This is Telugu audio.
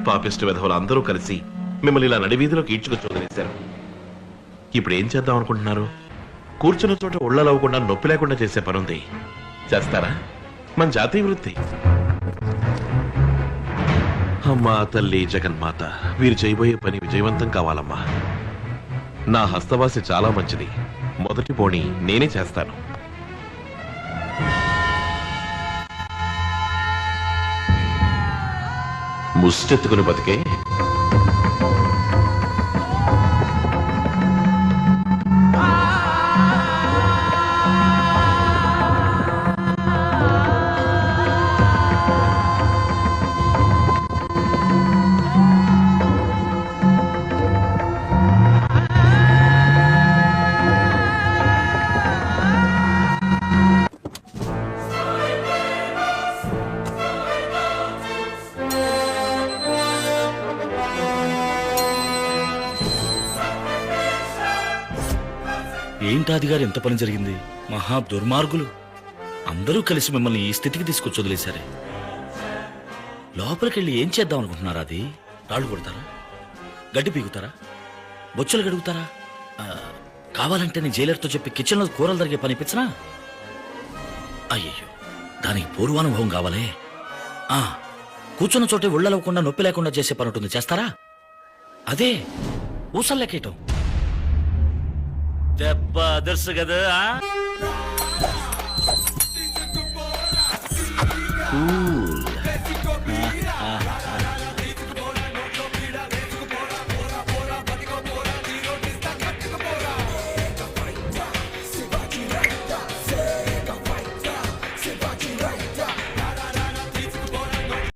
పాపిస్ట్ విధవులు అందరూ కలిసి మిమ్మల్ని ఇలా నడివీధిలోకి ఈడ్చుకొచ్చి వదిలేశారు. ఇప్పుడు ఏం చేద్దాం అనుకుంటున్నారు? కూర్చున్న చోట ఒళ్ళలవ్వకుండా నొప్పి లేకుండా చేసే పనుంది. చేస్తారా? మన జాతీయ వృత్తి. అమ్మా తల్లి జగన్మాత, వీరు చేయబోయే పని విజయవంతం కావాలమ్మా. నా హస్తవాసి చాలా మంచిది. మొదటి పోనీ నేనే చేస్తాను. ముష్టెత్తుకుని బతికే ఏంటాది గారు ఎంత పని జరిగింది? మహా దుర్మార్గులు అందరూ కలిసి మిమ్మల్ని ఈ స్థితికి తీసుకొచ్చి వదిలేశారే. లోపలికెళ్ళి ఏం చేద్దాం అనుకుంటున్నారా? అది రాళ్ళు కొడతారా? గడ్డి పీగుతారా? బొచ్చులు గడుగుతారా? కావాలంటే నేను జైలర్తో చెప్పి కిచెన్లో కూరలు జరిగే పనిపించనా? అయ్యయ్యో, దానికి పూర్వానుభవం కావాలే. కూర్చున్న చోటే ఒళ్ళలవకుండా నొప్పి లేకుండా చేసే పని ఉంటుంది, చేస్తారా? అదే ఊసల్లెక్కేయటం. దెబ్బ అదర్సు కదా.